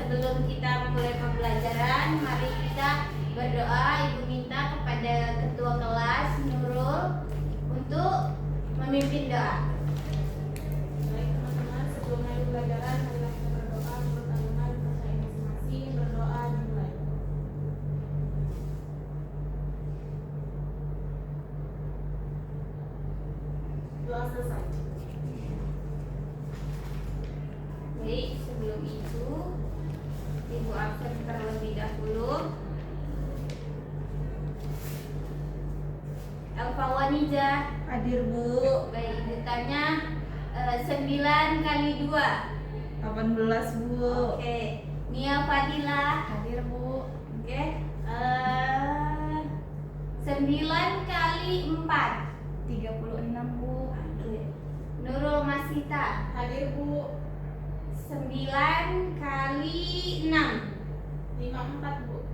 sebelum kita mulai pembelajaran, mari kita berdoa. Ibu minta kepada ketua kelas Nurul untuk memimpin doa. Baik teman-teman, sebelum mulai pembelajaran, marilah kita berdoa menurut agama dan percaya masing-masing. Berdoa dimulai. Doa selesai. Baik, sebelum itu Ibu absen terlebih dahulu. Elfa Wanija. Hadir Bu. Baik, Ibu tanya 9 kali 2. 18 Bu. Oke. Nia Fadila. Hadir Bu. Oke. 9 kali 4. 36 Bu. Oke. Nurul Masita. Hadir Bu. 9 kali 6. 54 Bu.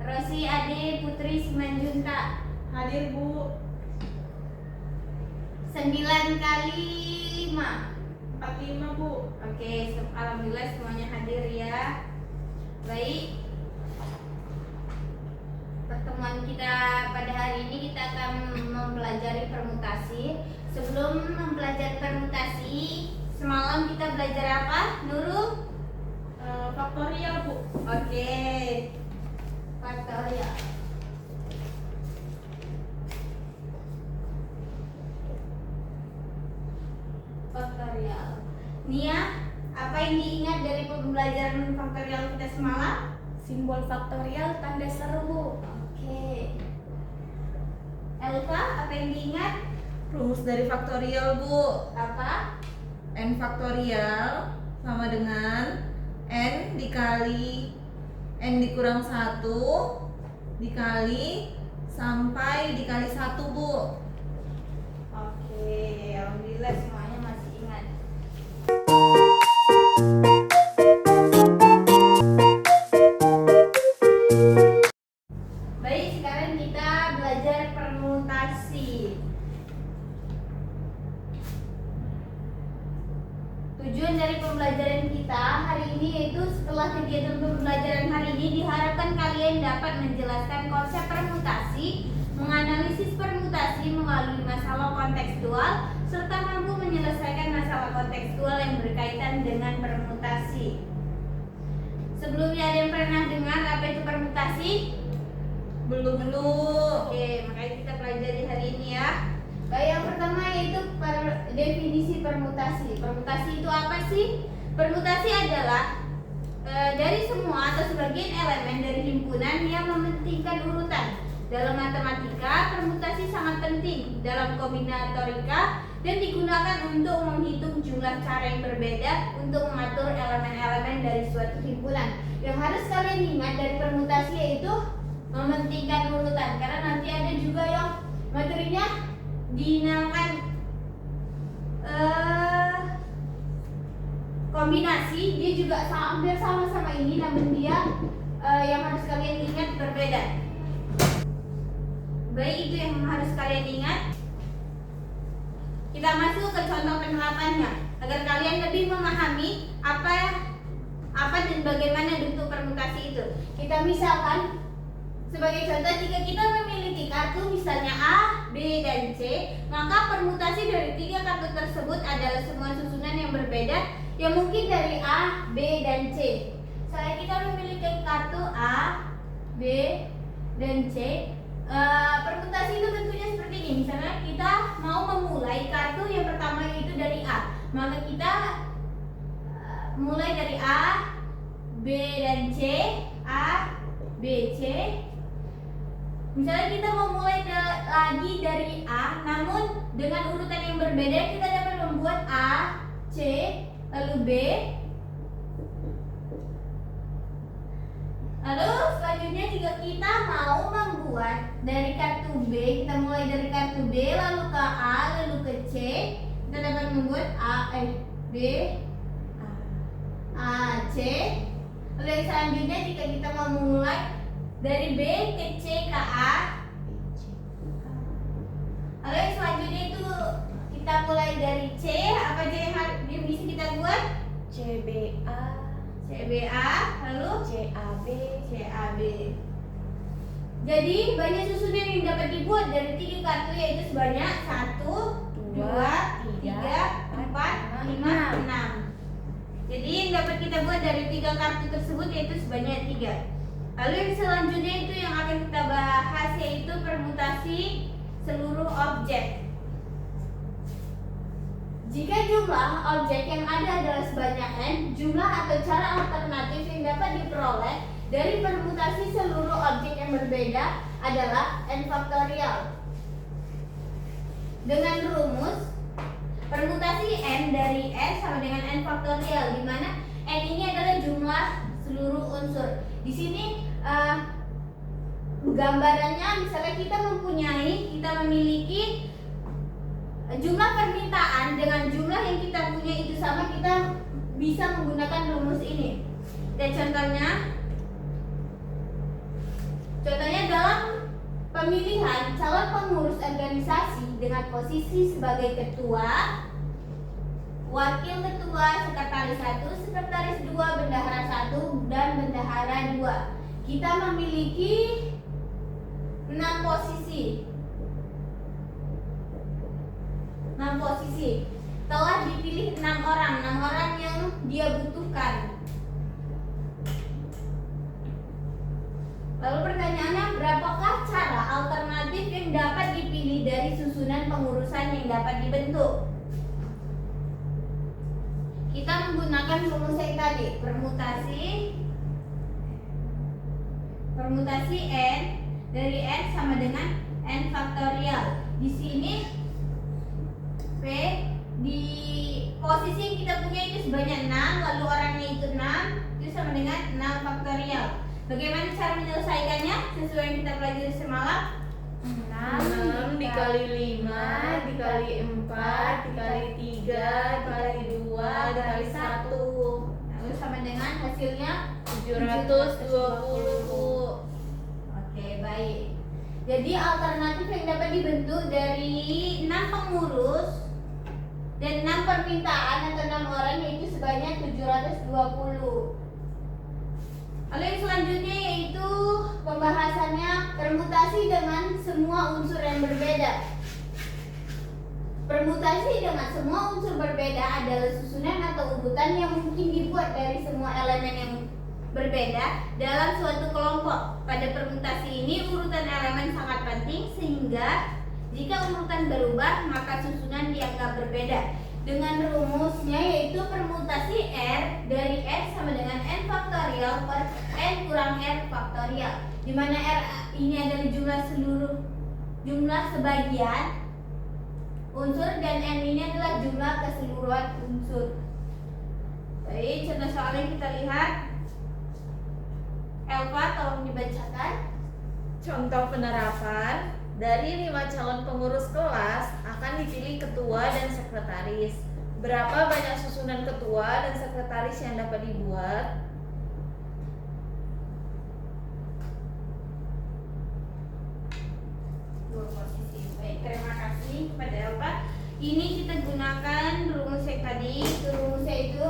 Rosi Ade Putri Simanjuntak. Hadir Bu. 9 kali 5. 45 Bu. Oke, alhamdulillah semuanya hadir ya. Baik. Pertemuan kita pada hari ini kita akan mempelajari permutasi. Sebelum mempelajari permutasi, semalam kita belajar apa, Nurul? Faktorial Bu. Oke. Faktorial. Faktorial. Nia, apa yang diingat dari pembelajaran faktorial kita semalam? Simbol faktorial tanda seru. Oke. Elva, apa yang diingat? Rumus dari faktorial Bu. Apa? N faktorial sama dengan N dikali N dikurang 1 dikali sampai dikali 1 Bu. Oke, alhamdulillah semuanya masih ingat. Baik, sekarang kita belajar permutasi. Tujuan dari pembelajaran kita hari ini yaitu setelah kegiatan pembelajaran hari ini diharapkan kalian dapat menjelaskan konsep permutasi, menganalisis permutasi melalui masalah kontekstual, serta mampu menyelesaikan masalah kontekstual yang berkaitan dengan permutasi. Sebelumnya ada yang pernah dengar apa itu permutasi? Belum Bu. Oke, makanya kita pelajari hari ini ya. Baik, yang pertama yaitu definisi permutasi. Permutasi itu apa sih? Permutasi adalah dari semua atau sebagian elemen dari himpunan yang mementingkan urutan. Dalam matematika, permutasi sangat penting dalam kombinatorika dan digunakan untuk menghitung jumlah cara yang berbeda untuk mengatur elemen-elemen dari suatu himpunan. Yang harus kalian ingat dari permutasi yaitu mementingkan urutan, karena nanti ada juga yang materinya dinamakan kombinasi. Dia juga hampir sama-sama ini, namun dia yang harus kalian ingat berbeda. Baik, itu yang harus kalian ingat. Kita masuk ke contoh penerapannya agar kalian lebih memahami apa dan bagaimana bentuk permutasi itu. Kita misalkan sebagai contoh, jika kita memiliki kartu misalnya A, B, dan C, maka permutasi dari 3 kartu tersebut adalah semua susunan yang berbeda yang mungkin dari A, B, dan C. Saya kita memiliki kartu A, B, dan C. Permutasi itu bentuknya seperti ini. Misalnya kita mau memulai kartu yang pertama yaitu dari A, maka kita mulai dari A, B, dan C. A, B, C. Misalnya kita mau mulai lagi dari A, namun dengan urutan yang berbeda, kita dapat membuat A, C, lalu B. Lalu selanjutnya jika kita mau membuat dari kartu B, kita mulai dari kartu B lalu ke A lalu ke C, kita dapat membuat B, A, C. Lalu yang selanjutnya jika kita mau mulai dari B ke C ke A. Lalu yang selanjutnya itu kita mulai dari C, apa aja yang bisa kita buat? CBA. PBA, lalu CAB. CAB. Jadi banyak susunan yang dapat dibuat dari 3 kartu, yaitu sebanyak 1, 2, 3, 4, 5, 6. Jadi yang dapat kita buat dari 3 kartu tersebut yaitu sebanyak 3. Lalu yang selanjutnya itu yang akan kita bahas yaitu permutasi seluruh objek. Jika jumlah objek yang ada adalah sebanyak n, jumlah atau cara alternatif yang dapat diperoleh dari permutasi seluruh objek yang berbeda adalah n faktorial. Dengan rumus permutasi n dari n sama dengan n faktorial, di mana n ini adalah jumlah seluruh unsur. Di sini gambarannya misalnya kita memiliki jumlah permintaan dengan jumlah yang kita punya itu sama, kita bisa menggunakan rumus ini. Dan contohnya dalam pemilihan calon pengurus organisasi dengan posisi sebagai ketua, wakil ketua, sekretaris 1, sekretaris 2, bendahara 1, dan bendahara 2. Kita memiliki 6 posisi. 6 posisi. Telah dipilih 6 orang yang dia butuhkan. Lalu pertanyaannya, berapakah cara alternatif yang dapat dipilih dari susunan pengurusan yang dapat dibentuk? Kita menggunakan rumus yang tadi, permutasi n dari n sama dengan n faktorial. Di sini P di posisi yang kita punya itu sebanyak 6, lalu orangnya itu 6, itu sama dengan 6 faktorial. Bagaimana cara menyelesaikannya? Sesuai yang kita pelajari semalam, 6 dikali 5 dikali 4 dikali 3 dikali 2 dikali 1. lalu sama dengan hasilnya 720, Bu. Oke, baik. Jadi alternatif yang dapat dibentuk dari 6 pengurus dan 6 permintaan atau 6 orang yaitu sebanyak 720. Lalu yang selanjutnya yaitu pembahasannya permutasi dengan semua unsur yang berbeda. Permutasi dengan semua unsur berbeda adalah susunan atau urutan yang mungkin dibuat dari semua elemen yang berbeda dalam suatu kelompok. Pada permutasi ini urutan elemen sangat penting sehingga jika urutan berubah maka susunan dianggap berbeda. Dengan rumusnya yaitu permutasi R dari R sama dengan N faktorial per N kurang R faktorial, di mana R ini adalah jumlah sebagian unsur dan N ini adalah jumlah keseluruhan unsur. Baik, contoh soalnya kita lihat. Elva, tolong dibacakan. Contoh penerapan. Dari 5 calon pengurus kelas akan dipilih ketua dan sekretaris. Berapa banyak susunan ketua dan sekretaris yang dapat dibuat? Dua posisi. Baik, terima kasih kepada Elva. Ini kita gunakan rumus yang tadi. Rumusnya itu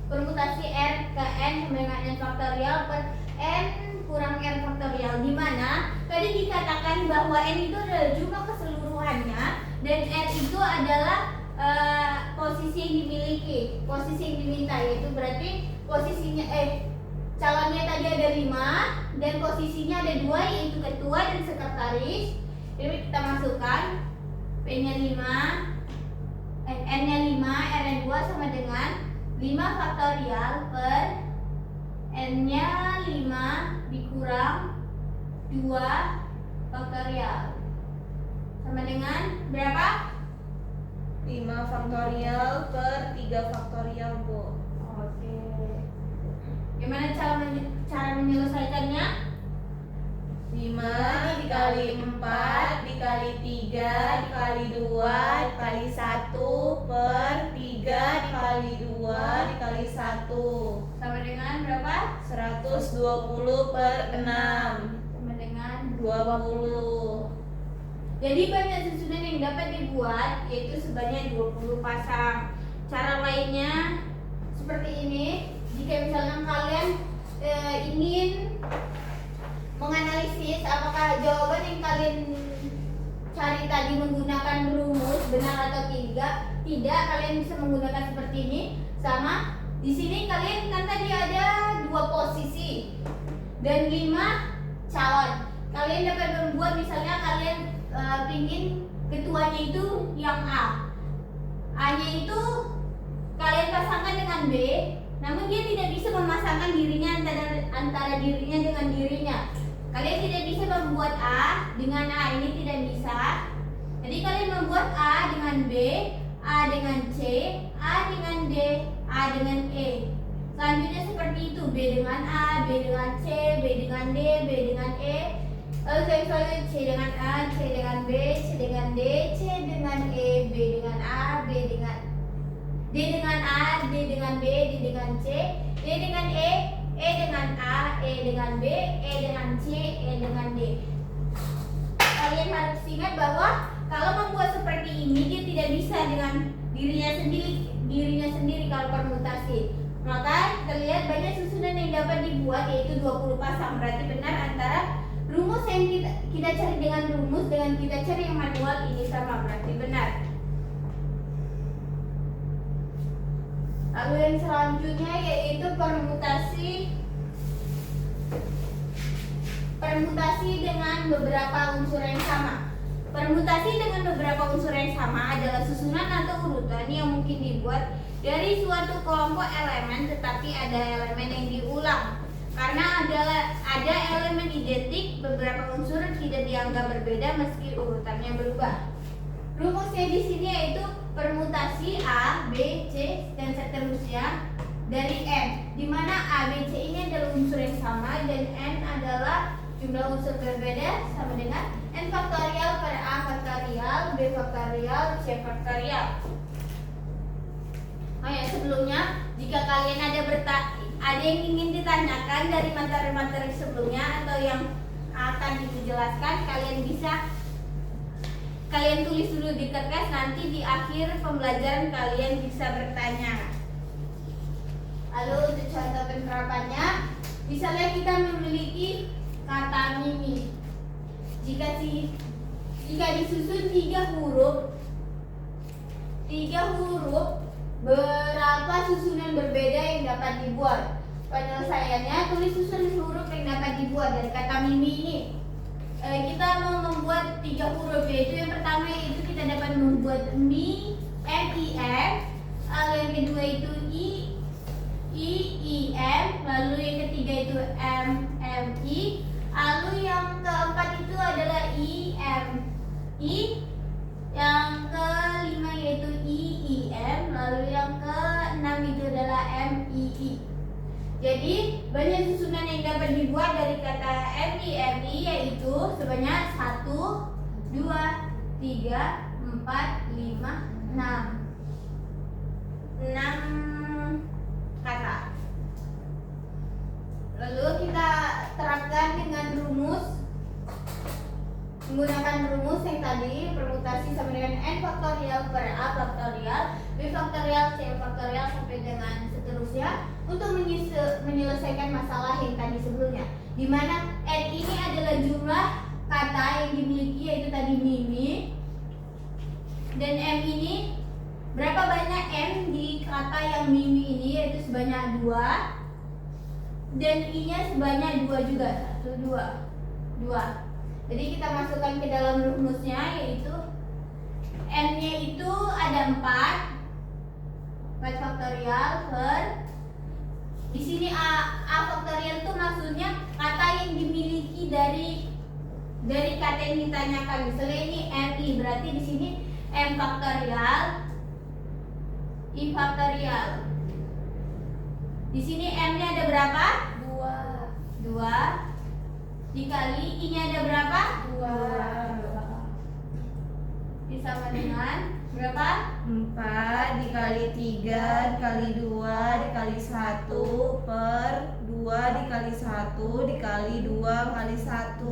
permutasi R ke N sama dengan N faktorial per N kurang R faktorial, di mana tadi dikatakan bahwa N itu adalah jumlah keseluruhannya dan R itu adalah posisi yang dimiliki, posisi yang diminta, yaitu berarti posisinya calonnya tadi ada 5 dan posisinya ada 2 yaitu ketua dan sekretaris. Jadi kita masukkan P-nya 5, N-nya 5, R-nya 2 sama dengan 5 faktorial per N-nya 5 dikurang 2 faktorial sama dengan berapa? 5 faktorial per 3 faktorial, Bu. Oke. Gimana cara menyelesaikannya? 5 dikali 4 dikali 3 dikali 2 dikali 1 per 3 dikali 2 dikali 1 Sama dengan berapa? 120 per 6 Sama dengan 20. Jadi banyak susunan yang dapat dibuat yaitu sebanyak 20 pasang. Cara lainnya seperti ini. Jika misalnya kalian apakah jawaban yang kalian cari tadi menggunakan rumus benar atau tidak? Tidak, kalian bisa menggunakan seperti ini. Sama di sini kalian kan tadi ada 2 posisi dan 5 calon. Kalian dapat membuat, misalnya kalian pingin ketuanya itu yang A-nya itu kalian pasangkan dengan B, namun dia tidak bisa memasangkan dirinya antara dirinya dengan dirinya. Kalian tidak bisa membuat A dengan A, ini tidak bisa. Jadi kalian membuat A dengan B, A dengan C, A dengan D, A dengan E. Selanjutnya seperti itu, B dengan A, B dengan C, B dengan D, B dengan E. Lalu selanjutnya C dengan A, C dengan B, C dengan D, C dengan E, B dengan A, B dengan D dengan A, D dengan B, D dengan C, D dengan E dengan A, E dengan B, E dengan C, E dengan D. Kalian harus ingat bahwa kalau membuat seperti ini dia tidak bisa dengan dirinya sendiri kalau permutasi. Maka kita lihat banyak susunan yang dapat dibuat, yaitu 20 pasang. Berarti benar antara rumus yang kita cari dengan rumus dengan kita cari yang manual ini sama, berarti benar. Lalu yang selanjutnya yaitu permutasi dengan beberapa unsur yang sama. Permutasi dengan beberapa unsur yang sama adalah susunan atau urutan yang mungkin dibuat dari suatu kelompok elemen, tetapi ada elemen yang diulang. Karena ada elemen identik, beberapa unsur tidak dianggap berbeda meski urutannya berubah. Rumusnya di sini yaitu permutasi A, B, C, dan seterusnya dari N, di mana A, B, C ini adalah unsur yang sama dan N adalah jumlah unsur berbeda sama dengan N faktorial per A faktorial, B faktorial, C faktorial. Oh ya, sebelumnya jika kalian ada yang ingin ditanyakan dari materi-materi sebelumnya atau yang akan dijelaskan, kalian tulis dulu di kertas, nanti di akhir pembelajaran kalian bisa bertanya. Lalu untuk contoh penerapannya, misalnya kita memiliki kata mimi. Jika disusun 3 huruf, berapa susunan berbeda yang dapat dibuat? Penyelesaiannya, tulis susunan huruf yang dapat dibuat dari kata mimi ini. Kita mau membuat 3 huruf, yaitu yang pertama itu kita dapat membuat mi, M-I-M, lalu yang kedua itu I-I-M, lalu yang ketiga itu M-M-I, lalu yang keempat itu adalah I-M-I, yang kelima yaitu I-I-M, lalu yang keenam itu adalah M-I-I. Jadi banyak susunan yang dapat dibuat dari kata M-I-M-I, yaitu sebanyak 1, 2, 3, 4, 5, 6 kata. Lalu kita terapkan dengan menggunakan rumus yang tadi, permutasi sama dengan N faktorial per A faktorial, B faktorial, C faktorial sampai dengan seterusnya untuk menyelesaikan masalah yang tadi sebelumnya, di mana N ini adalah jumlah kata yang dimiliki, yaitu tadi mimi, dan M ini berapa banyak M di kata yang mimi ini, yaitu sebanyak 2, dan I nya sebanyak 2 juga, 1, 2. Jadi kita masukkan ke dalam rumusnya, yaitu M nya itu ada 4 faktorial per, di sini A faktorial itu maksudnya kata yang dimiliki dari kata yang ditanyakan. Misalnya ini MI, berarti di sini M faktorial, I faktorial. Di sini M nya ada berapa? 2 dikali I nya ada berapa? 2. Ini sama dengan berapa? 4 dikali 3 dikali 2 dikali 1 per 2 dikali 1 dikali 2 kali 1.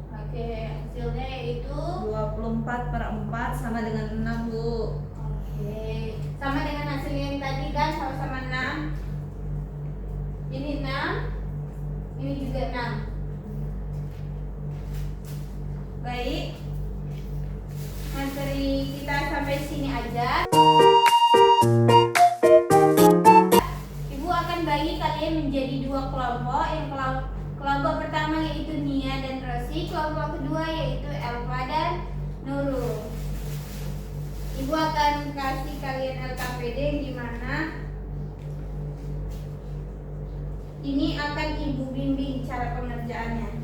Oke, hasilnya yaitu 24 per 4 sama dengan 6, Bu. Oke, sama dengan hasil yang tadi kan, sama-sama 6. Ini 6, ini juga 6. Baik, materi kita sampai sini aja. Ibu akan bagi kalian menjadi dua kelompok. Yang kelompok pertama yaitu Nia dan Rosi, kelompok kedua yaitu Elva dan Nurul. Ibu akan kasih kalian LKPD yang dimana ini akan ibu bimbing cara pengerjaannya.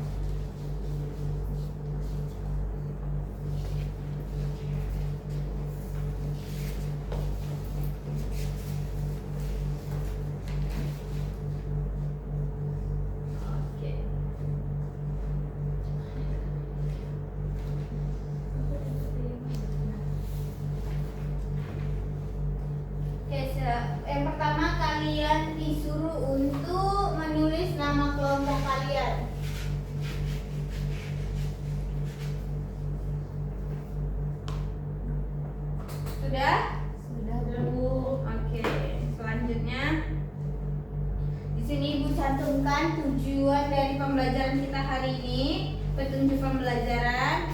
Yang pertama kalian disuruh untuk menulis nama kelompok kalian. Sudah? Sudah, Bu. Oke. Selanjutnya di sini Ibu cantumkan tujuan dari pembelajaran kita hari ini, petunjuk pembelajaran.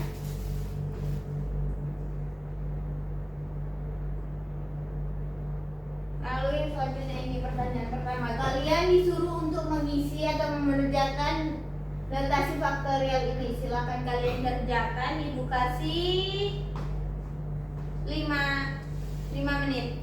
Lalu yang selanjutnya ini pertanyaan pertama. Kalian disuruh untuk mengisi atau mengerjakan notasi faktorial ini. Silakan kalian kerjakan. Ibu kasih 5 menit.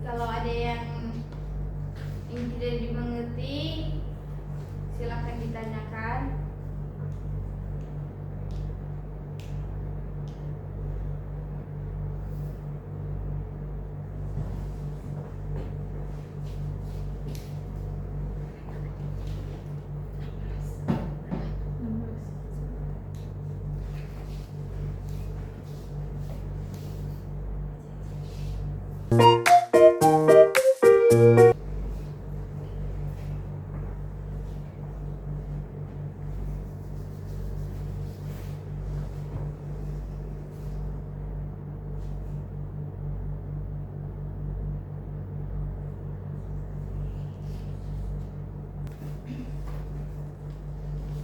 Kalau ada yang tidak dimengerti, silakan ditanyakan.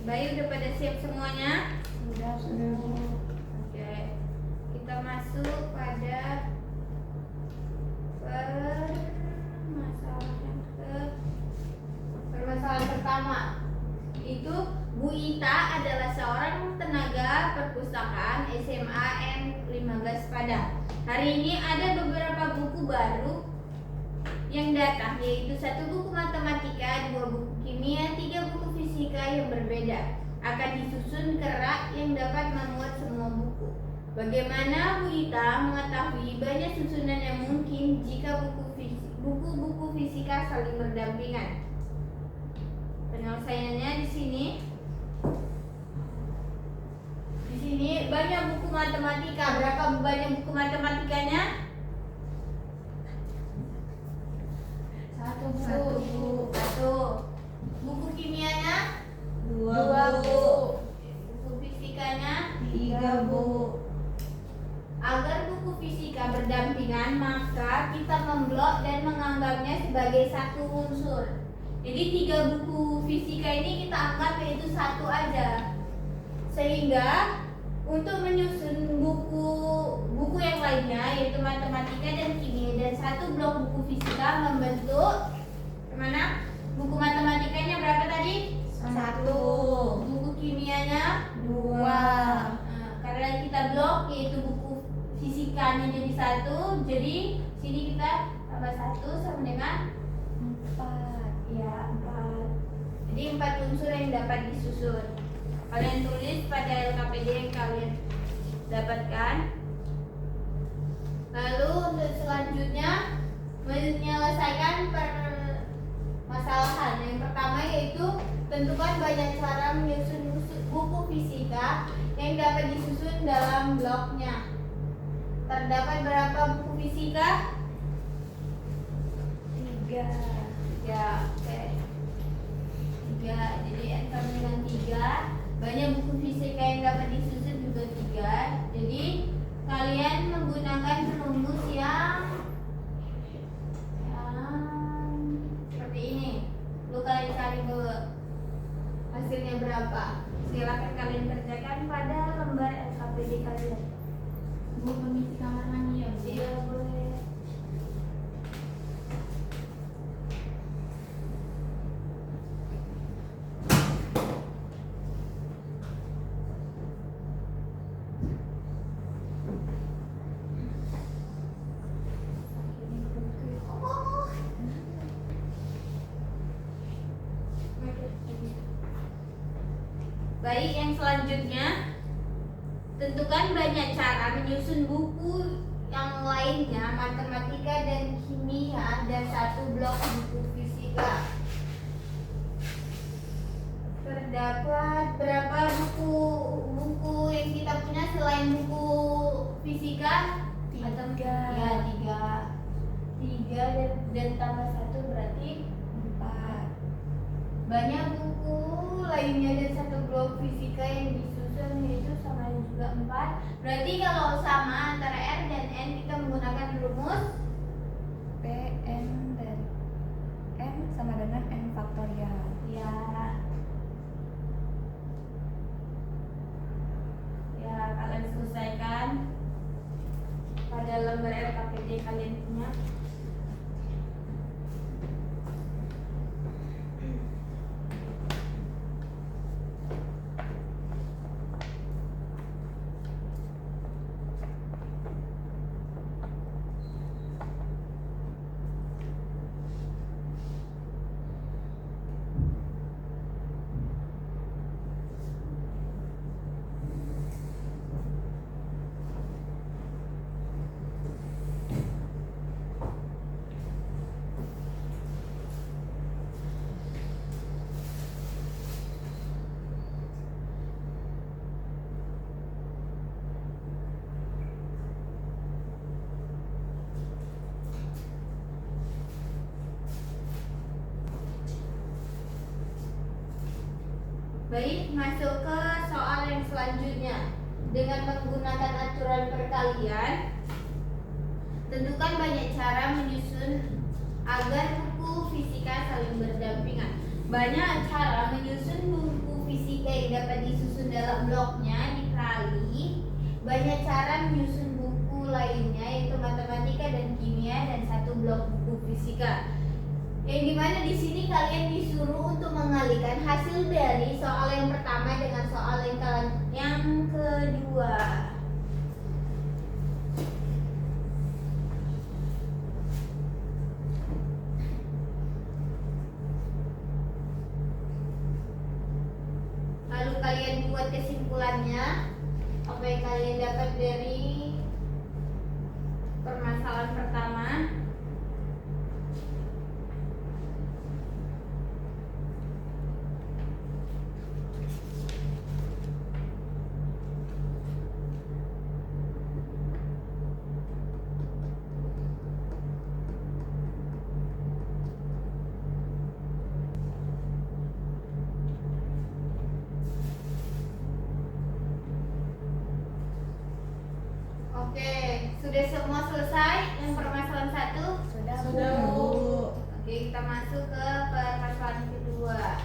Baik, udah pada siap semuanya? Sudah. Oke, kita masuk pada permasalahan pertama. Itu Bu Ita adalah seorang tenaga perpustakaan SMA N15 Padang. Hari ini ada beberapa buku baru yang datang, yaitu 1 buku matematika, 2 buku kimia, 3 buku fisika yang berbeda. Akan disusun kerak yang dapat memuat semua buku. Bagaimana Bu Ita mengetahui banyak susunan yang mungkin jika buku-buku fisika saling berdampingan? Penyelesaiannya di sini. Di sini banyak buku matematika. Berapa banyak buku matematikanya? 1 1 Buku kimianya? 2 Bu. Buku fisikanya? 3 Bu. Agar buku fisika berdampingan, maka kita memblok dan menganggapnya sebagai satu unsur. Jadi 3 buku fisika ini kita anggap yaitu satu aja. Sehingga untuk menyusun buku yang lainnya yaitu matematika dan kimia dan 1 blok buku fisika membentuk mana? Buku matematikanya berapa tadi? 1. Buku kimianya 2. Karena kita blok yaitu buku fisikanya jadi 1, jadi sini kita tambah 1 sama dengan 4. Ya, 4. Jadi 4 unsur yang dapat disusun. Kalian tulis pada LKPD yang kalian dapatkan. Lalu untuk selanjutnya menyelesaikan permasalahan. Yang pertama yaitu tentukan banyak cara menyusun buku fisika yang dapat disusun dalam bloknya. Terdapat berapa buku fisika? 3. Ya, oke. 3, jadi N sama dengan 3. Banyak buku fisika yang dapat disusun juga 3. Jadi kalian menggunakan rumus yang seperti ini. Lalu kalian cari dulu hasilnya berapa. Silakan kalian kerjakan pada lembar LKPD kalian. Bu, permisi kamar mandi ya, Bu? Iya, boleh. Baik, yang selanjutnya tentukan banyak cara menyusun buku yang lainnya, matematika dan kimia, dan 1 blok buku fisika. Terdapat berapa buku yang kita punya selain buku fisika? 3. Ya, 3 dan tambah 1 berarti 4. Banyak buku lainnya dan 1 blok fisika yang disusun yaitu sama juga 4. Berarti kalau sama antara R dan N kita menggunakan rumus P, N, dan N sama dengan N faktorial. ya. Ya, kalian selesaikan pada lembar LKPD kalian punya. Baik, masuk ke soal yang selanjutnya. Dengan menggunakan aturan perkalian, tentukan banyak cara menyusun agar buku fisika saling berdampingan. Banyak cara menyusun buku fisika yang dapat disusun dalam bloknya dikali banyak cara menyusun buku lainnya yaitu matematika dan kimia dan 1 blok buku fisika. Yang dimana di sini kalian disuruh untuk mengalihkan hasil dari soal yang pertama dengan soal yang kedua. Lalu kalian buat kesimpulannya apa yang kalian dapat dari permasalahan pertama. Oke, sudah semua selesai yang permasalahan 1? Sudah, Sudah, Bu. Bu. Oke, kita masuk ke permasalahan kedua.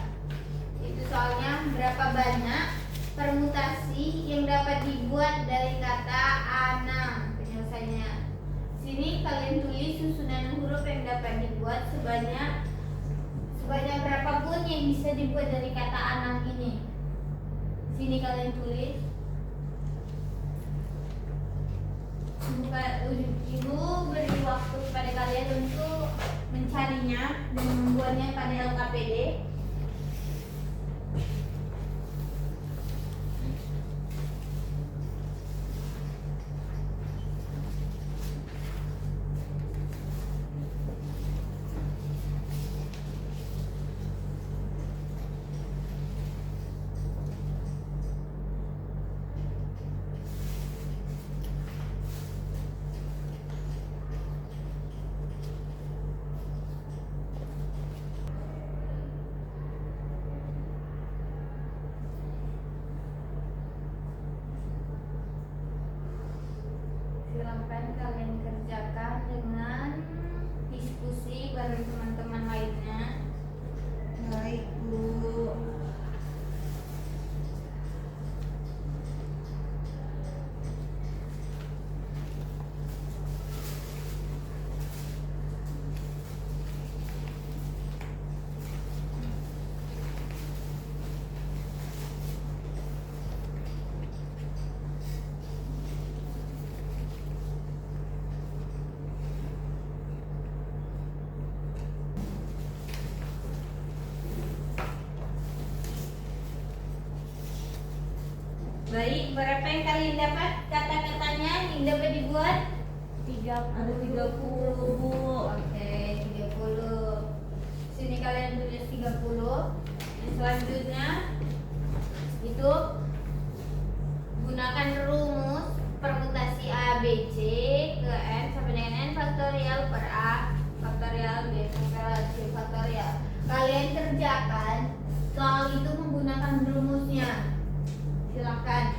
Itu soalnya berapa banyak permutasi yang dapat dibuat dari kata A6. Penyelesaiannya. Sini kalian tulis susunan huruf yang dapat dibuat sebanyak berapapun yang bisa dibuat dari kata A6 ini. Sini kalian tulis. Ibu beri waktu kepada kalian untuk mencarinya dan membuatnya pada LKPD. Silakan kalian kerjakan dengan diskusi bareng teman-teman lainnya. Baik, Bu. Baik, berapa yang kalian dapat kata-katanya yang dapat dibuat? Ada 30, Bu. Oke, 30. Sini kalian tulis 30. Yang selanjutnya itu gunakan rumus permutasi A, B, C ke N sampai dengan N faktorial per A faktorial B faktorial C faktorial. Kalian kerjakan soal itu menggunakan rumusnya. Silakan.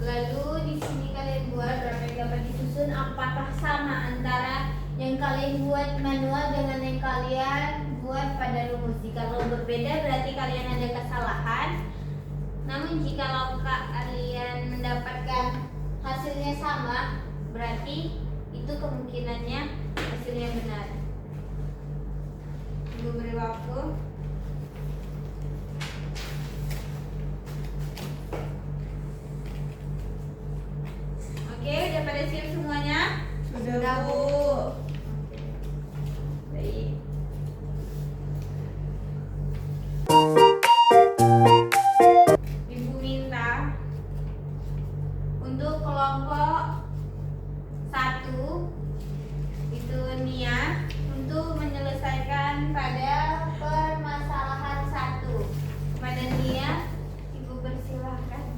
Lalu di sini kalian buat berapa yang dapat disusun, apakah sama antara yang kalian buat manual dengan yang kalian buat pada rumus. Kalau berbeda berarti kalian ada kesalahan. Namun jika kalian mendapatkan hasilnya sama, berarti itu kemungkinannya hasilnya benar. Tunggu beri waktu. Oke, udah pada siap semuanya? Sudah, Bu. Baik. Ibu minta untuk kelompok 1 itu Nia untuk menyelesaikan pada permasalahan 1. Kepada Nia, Ibu persilahkan.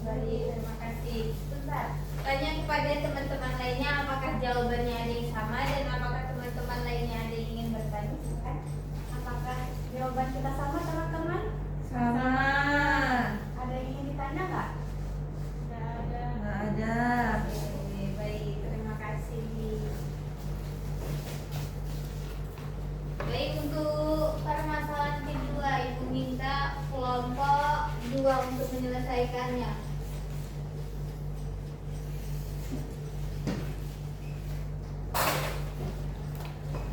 Baik, terima kasih. Bentar, tanya kepada teman-teman lainnya apakah jawabannya ada yang sama dan apakah teman-teman lainnya ada yang ingin bertanya. Silakan. Apakah jawaban kita sama teman-teman? Sama. Ada yang ingin ditanya nggak? Nggak ada. Oke, baik, terima kasih. Baik, untuk permasalahan kedua, Ibu minta kelompok 2 untuk menyelesaikannya.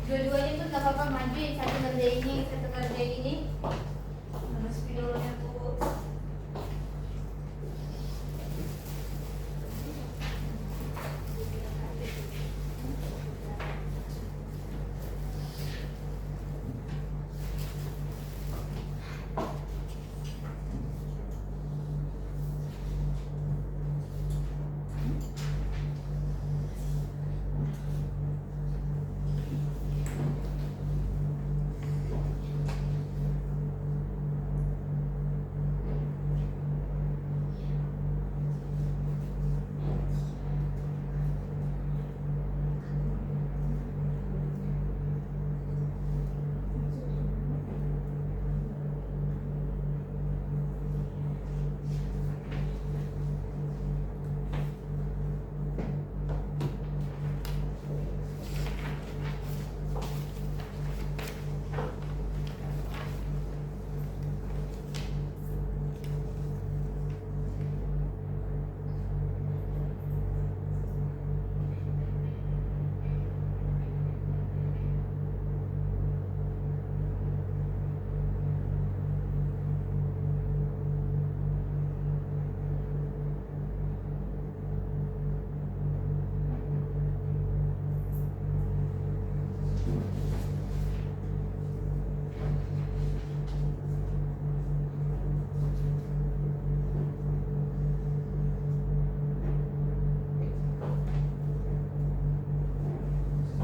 Dua-duanya pun gak apa-apa majuin, satu kerja ini, satu kerja ini. Mana spidolnya tuh?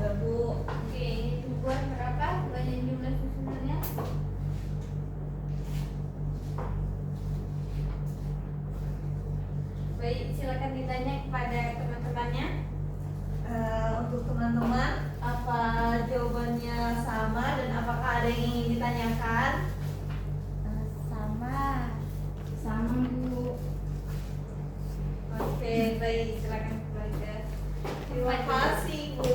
Sudah Bu. Oke, ini buat berapa? Banyak jumlah susunannya. Baik, silakan ditanya kepada teman-temannya. Untuk teman-teman, apa jawabannya sama dan apakah ada yang ingin ditanyakan? Sama. Sama, Bu. Oke, baik, silakan belajar. Terima kasih Bu.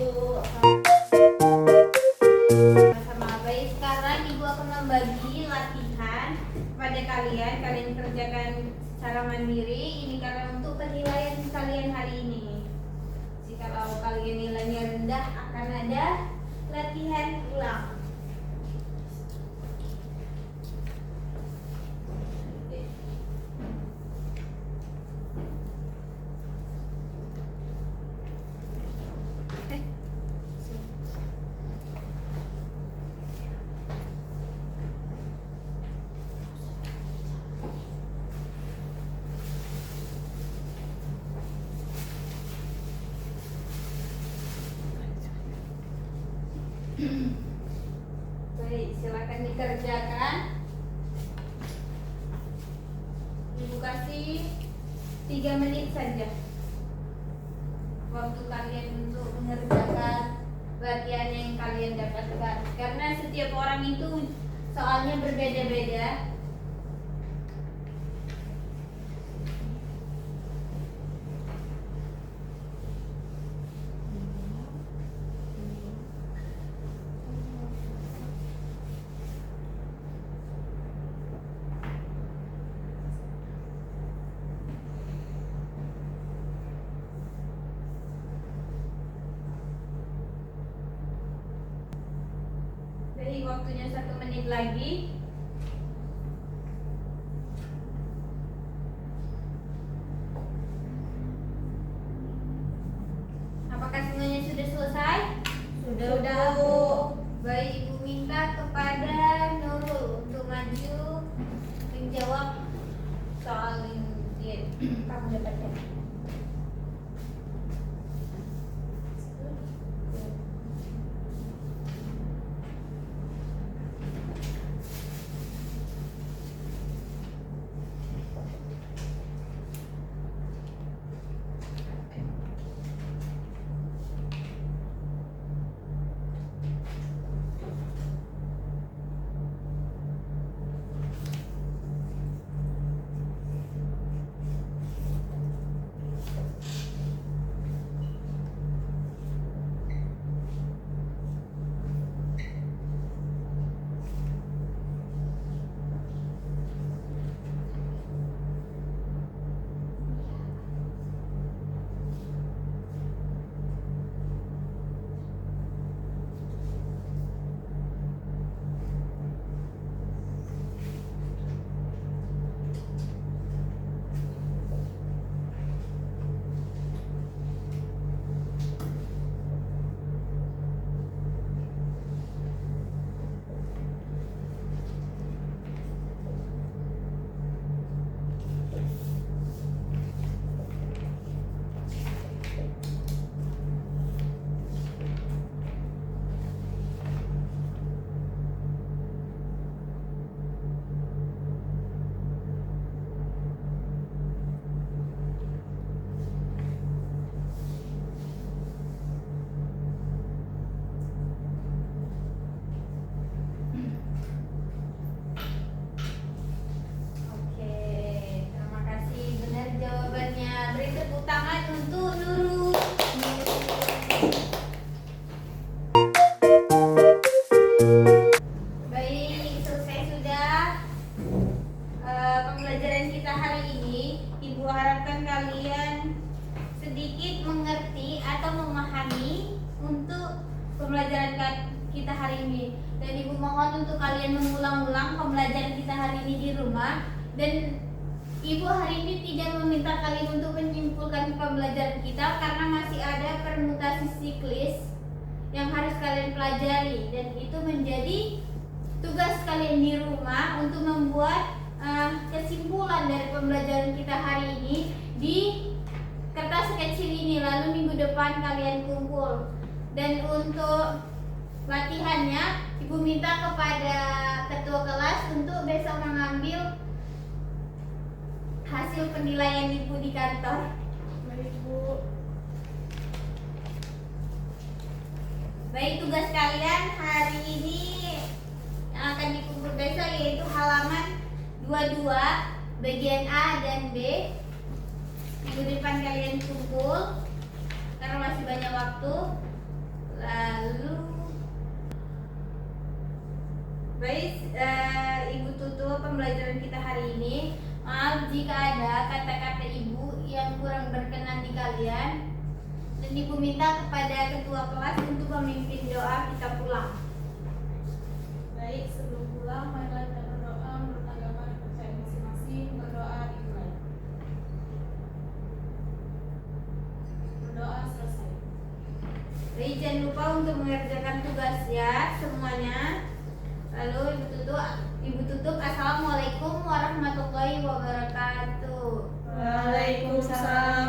Sama baik, sekarang Ibu akan membagi latihan kepada kalian. Kalian kerjakan secara mandiri. Ini karena untuk penilaian kalian hari ini. Jikalau kalian nilainya rendah, akan ada latihan ulang. Baik, silakan dikerjakan. Ibu kasih 3 menit saja waktu kalian untuk mengerjakan latihan yang kalian dapatkan. Karena setiap orang itu soalnya berbeda-beda. Jadi waktunya 1 menit lagi. Apakah semuanya sudah selesai? Sudah, Bu. Baik, Ibu minta kepada Nurul untuk maju menjawab soal yang kamu dapatkan. pembelajaran kita hari ini. Dan Ibu mohon untuk kalian mengulang-ulang pembelajaran kita hari ini di rumah. Dan Ibu hari ini tidak meminta kalian untuk menyimpulkan pembelajaran kita karena masih ada permutasi siklis yang harus kalian pelajari, dan itu menjadi tugas kalian di rumah untuk membuat kesimpulan dari pembelajaran kita hari ini di kertas kecil ini, lalu minggu depan kalian kumpul. Dan untuk latihannya, Ibu minta kepada ketua kelas untuk besok mengambil hasil penilaian Ibu di kantor. Baik, Bu. Baik, tugas kalian hari ini yang akan dikumpul besok yaitu halaman 22 bagian A dan B. Minggu depan kalian kumpul karena masih banyak waktu. Lalu baik, Ibu tutup pembelajaran kita hari ini. Maaf jika ada kata-kata Ibu yang kurang berkenan di kalian. Dan Ibu minta kepada ketua kelas untuk memimpin doa kita pulang. Baik, sebelum pulang, marilah kita berdoa menurut agama dan percaya masing-masing. Berdoa dimulai. Berdoa selesai. Baik, jangan lupa untuk mengerjakan tugas ya semuanya. Lalu Ibu tutup. Assalamualaikum warahmatullahi wabarakatuh. Waalaikumsalam